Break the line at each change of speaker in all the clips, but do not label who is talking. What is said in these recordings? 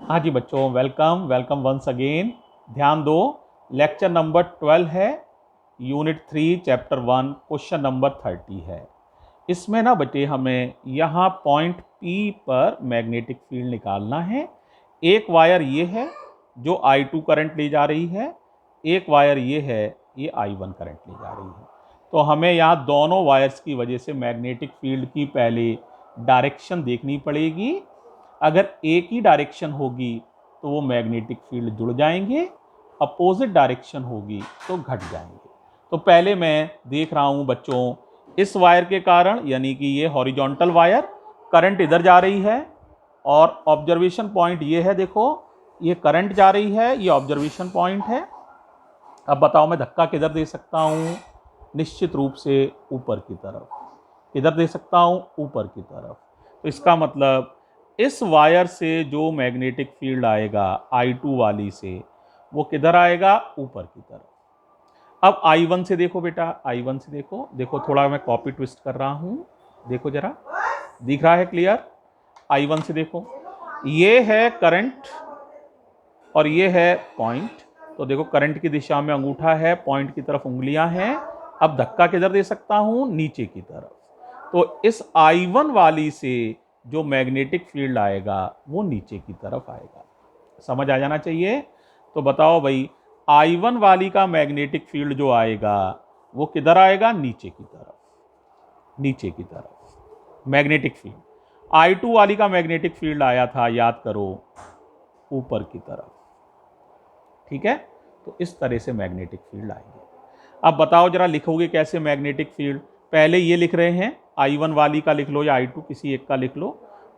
हाँ जी बच्चों, welcome welcome once again. ध्यान दो, लेक्चर नंबर 12 है, यूनिट 3 चैप्टर 1 क्वेश्चन नंबर 30 है। इसमें ना बच्चे हमें यहाँ पॉइंट P पर मैग्नेटिक फील्ड निकालना है। एक वायर ये है जो I2 करंट ले जा रही है, एक वायर ये है, ये I1 करंट ले जा रही है। तो हमें यहाँ दोनों वायर्स की वजह से मैग्नेटिक फील्ड की पहले डायरेक्शन देखनी पड़ेगी। अगर एक ही डायरेक्शन होगी तो वो मैग्नेटिक फील्ड जुड़ जाएंगे, अपोजिट डायरेक्शन होगी तो घट जाएंगे। तो पहले मैं देख रहा हूं बच्चों, इस वायर के कारण यानी कि ये हॉरिजॉन्टल वायर, करंट इधर जा रही है और ऑब्जर्वेशन पॉइंट ये है, देखो ये करंट जा रही है, ये ऑब्जर्वेशन पॉइंट है। अब बताओ मैं धक्का किधर दे सकता हूं? निश्चित रूप से ऊपर की तरफ। किधर दे सकता हूं? ऊपर की तरफ। तो इसका मतलब इस वायर से जो मैग्नेटिक फील्ड आएगा I2 वाली से, वो किधर आएगा? ऊपर की तरफ। अब I1 से देखो बेटा, I1 से देखो, देखो थोड़ा मैं कॉपी ट्विस्ट कर रहा हूं, देखो जरा, दिख रहा है क्लियर? I1 से देखो, ये है करंट और ये है पॉइंट। तो देखो करंट की दिशा में अंगूठा है, पॉइंट की तरफ उंगलियां हैं। अब धक्का किधर दे सकता हूं? नीचे की तरफ। तो इस I1 वाली से जो मैग्नेटिक फील्ड आएगा वो नीचे की तरफ आएगा। समझ आ जाना चाहिए। तो बताओ भाई, I1 वाली का मैग्नेटिक फील्ड जो आएगा वो किधर आएगा? नीचे की तरफ। नीचे की तरफ मैग्नेटिक फील्ड। I2 वाली का मैग्नेटिक फील्ड आया था, याद करो, ऊपर की तरफ। ठीक है, तो इस तरह से मैग्नेटिक फील्ड आएगी। अब बताओ जरा, लिखोगे कैसे मैग्नेटिक फील्ड? पहले ये लिख रहे हैं, I1 वाली का लिख लो या I2, किसी एक का लिख लो।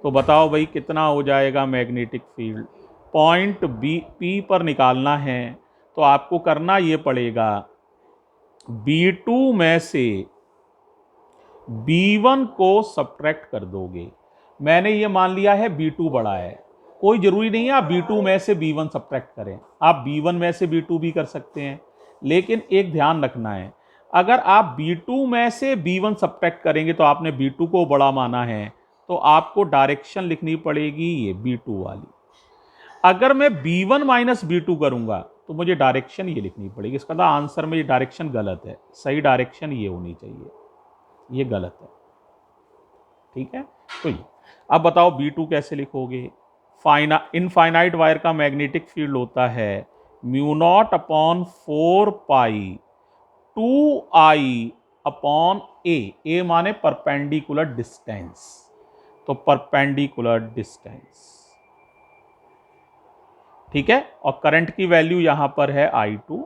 तो बताओ भाई कितना हो जाएगा मैग्नेटिक फील्ड? पॉइंट P पर निकालना है तो आपको करना ये पड़ेगा, B2 में से B1 को सब्ट्रैक्ट कर दोगे। मैंने ये मान लिया है B2 बड़ा है, कोई जरूरी नहीं है आप B2 में से B1 सब्ट्रैक्ट करें, आप B1 में से B2 भी कर सकते हैं। लेकिन एक ध्यान रखना है, अगर आप B2 में से B1 सब्ट्रैक्ट करेंगे तो आपने B2 को बड़ा माना है, तो आपको डायरेक्शन लिखनी पड़ेगी ये B2 वाली। अगर मैं B1 माइनस B2 करूंगा तो मुझे डायरेक्शन ये लिखनी पड़ेगी। इसका मतलब आंसर में ये डायरेक्शन गलत है, सही डायरेक्शन ये होनी चाहिए, ये गलत है। ठीक है, तो ये अब बताओ B2 कैसे लिखोगे? इनफाइनाइट वायर का मैग्नेटिक फील्ड होता है म्यू नॉट अपॉन 4 पाई 2I अपॉन ए माने परपेंडिकुलर डिस्टेंस। तो परपेंडिकुलर डिस्टेंस, ठीक है। और करंट की वैल्यू यहां पर है I2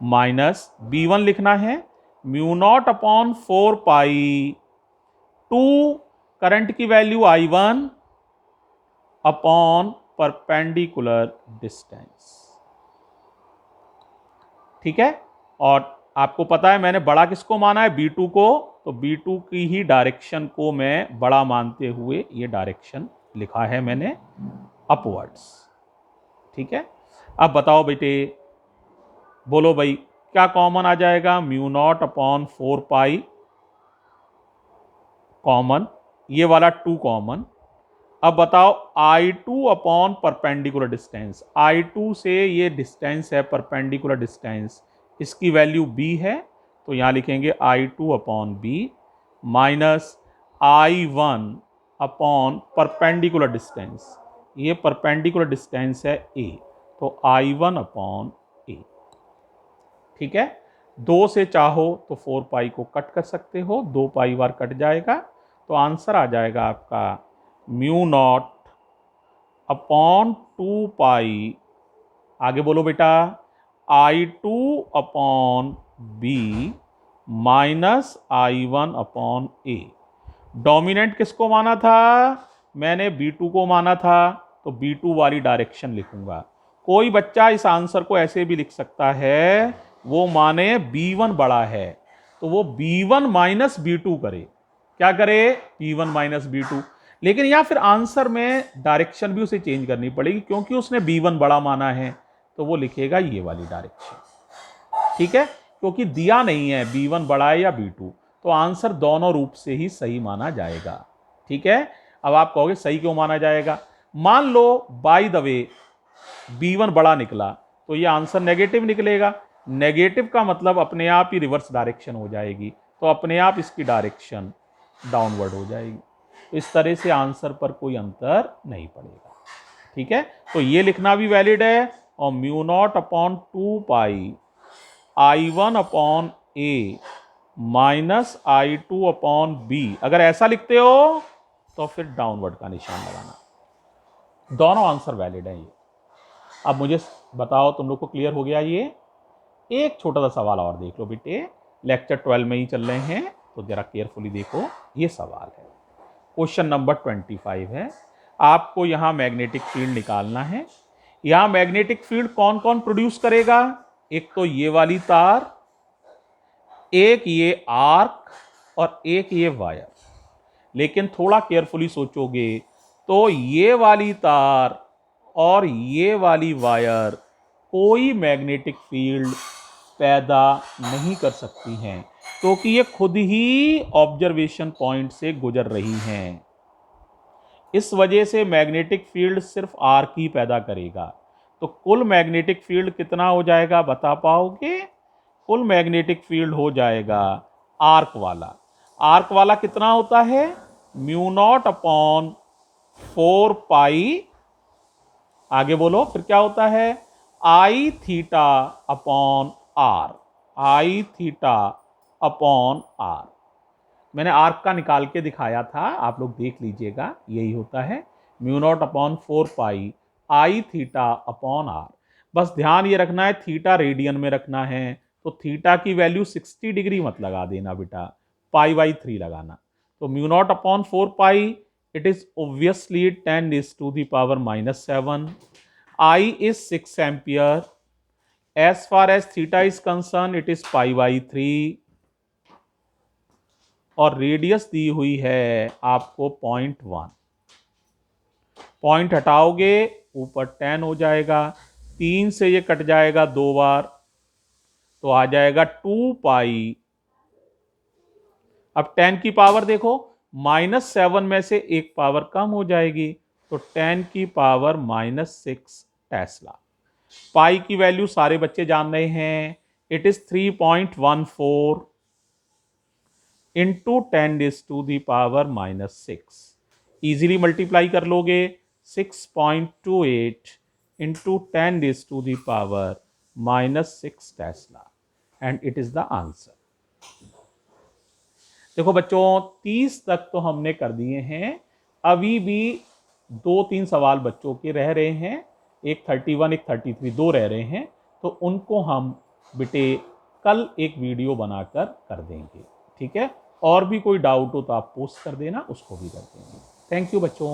माइनस B1 लिखना है म्यू नॉट अपॉन 4 पाई 2 करंट की value I1 upon perpendicular distance. ठीक है, और आपको पता है मैंने बड़ा किसको माना है? B2 को। तो B2 की ही डायरेक्शन को मैं बड़ा मानते हुए ये डायरेक्शन लिखा है मैंने, अपवर्ड्स। ठीक है, अब बताओ बेटे, बोलो भाई क्या कॉमन आ जाएगा? Mu nought upon 4 pi common, ये वाला 2 कॉमन। अब बताओ I2 upon perpendicular distance, I2 से ये डिस्टेंस है परपेंडिकुलर डिस्टेंस, इसकी वैल्यू B है, तो यहां लिखेंगे I2 upon B minus I1 upon perpendicular distance, ये परपेंडिकुलर डिस्टेंस है A, तो I1 अपॉन A। ठीक है, 2 से चाहो तो 4 पाई को कट कर सकते हो, 2 पाई बार कट जाएगा, तो आंसर आ जाएगा आपका म्यू नॉट अपॉन 2 पाई, आगे बोलो बेटा, I2 upon B minus I1 upon A। Dominant किसको माना था? मैंने B2 को माना था, तो B2 वाली डायरेक्शन लिखूंगा। कोई बच्चा इस आंसर को ऐसे भी लिख सकता है, वो माने B1 बड़ा है तो वो B1 माइनस B2 करे। क्या करे? B1 minus B2। लेकिन या फिर आंसर में डायरेक्शन भी उसे चेंज करनी पड़ेगी, क्योंकि उसने B1 बड़ा माना है, तो वो लिखेगा ये वाली डायरेक्शन। ठीक है, क्योंकि दिया नहीं है B1 बड़ा है या B2, तो आंसर दोनों रूप से ही सही माना जाएगा। ठीक है, अब आप कहोगे सही क्यों माना जाएगा? मान लो बाय द वे B1 बड़ा निकला तो ये आंसर नेगेटिव निकलेगा। नेगेटिव का मतलब अपने आप ही रिवर्स डायरेक्शन हो जाएगी, तो अपने आप इसकी डायरेक्शन डाउनवर्ड हो जाएगी। तो इस तरह से आंसर पर कोई अंतर नहीं पड़ेगा। ठीक है, तो ये लिखना भी वैलिड है। और म्यू नॉट अपॉन 2 पाई I1 अपॉन ए माइनस I2 अपॉन बी, अगर ऐसा लिखते हो तो फिर डाउनवर्ड का निशान लगाना। दोनों आंसर वैलिड है ये। अब मुझे बताओ, तुम लोग को क्लियर हो गया ये? एक छोटा सा सवाल और देख लो बेटे, लेक्चर 12 में ही चल रहे हैं तो जरा केयरफुली देखो। ये सवाल है, क्वेश्चन नंबर 25 है। आपको यहां मैग्नेटिक फील्ड निकालना है। यहां मैग्नेटिक फील्ड कौन कौन प्रोड्यूस करेगा? एक तो ये वाली तार, एक ये आर्क और एक ये वायर। लेकिन थोड़ा केयरफुली सोचोगे तो ये वाली तार और ये वाली वायर कोई मैग्नेटिक फील्ड पैदा नहीं कर सकती हैं, क्योंकि ये खुद ही ऑब्जर्वेशन पॉइंट से गुजर रही हैं। इस वजह से मैग्नेटिक फील्ड सिर्फ आर्क ही पैदा करेगा। तो कुल मैग्नेटिक फील्ड कितना हो जाएगा, बता पाओगे? कुल मैग्नेटिक फील्ड हो जाएगा आर्क वाला। आर्क वाला कितना होता है? म्यू नॉट अपॉन 4 पाई, आगे बोलो फिर क्या होता है, I theta upon R. I theta upon R. मैंने आर्क का निकाल के दिखाया था, आप लोग देख लीजिएगा, यही होता है mu nought upon 4 pi I theta upon R. बस ध्यान ये रखना है थीटा रेडियन में रखना है, तो थीटा की वैल्यू 60 डिग्री मत लगा देना बेटा, π/3 लगाना। तो mu nought upon 4 pi, it is obviously 10 is to the power -7. I is 6 ampere. As far as theta is concerned, it is π/3 और रेडियस दी हुई है आपको 0.1। पॉइंट हटाओगे ऊपर 10 हो जाएगा, 3 से ये कट जाएगा 2 बार तो आ जाएगा 2 पाई। अब 10 की पावर देखो, -7 में से एक पावर कम हो जाएगी तो 10 की पावर -6 टेस्ला। पाई की वैल्यू सारे बच्चे जान रहे हैं, it is 3.14 into 10 is to the power -6। Easily multiply कर लोगे, 6.28 into 10 is to the power -6 tesla and it is the answer. देखो बच्चों 30 तक तो हमने कर दिए हैं, अभी भी 2-3 सवाल बच्चों के रह रहे हैं, एक 31 एक 33 दो रह रहे हैं, तो उनको हम बेटे कल एक वीडियो बनाकर कर देंगे। ठीक है, और भी कोई डाउट हो तो आप पोस्ट कर देना, उसको भी कर देंगे। थैंक यू बच्चों।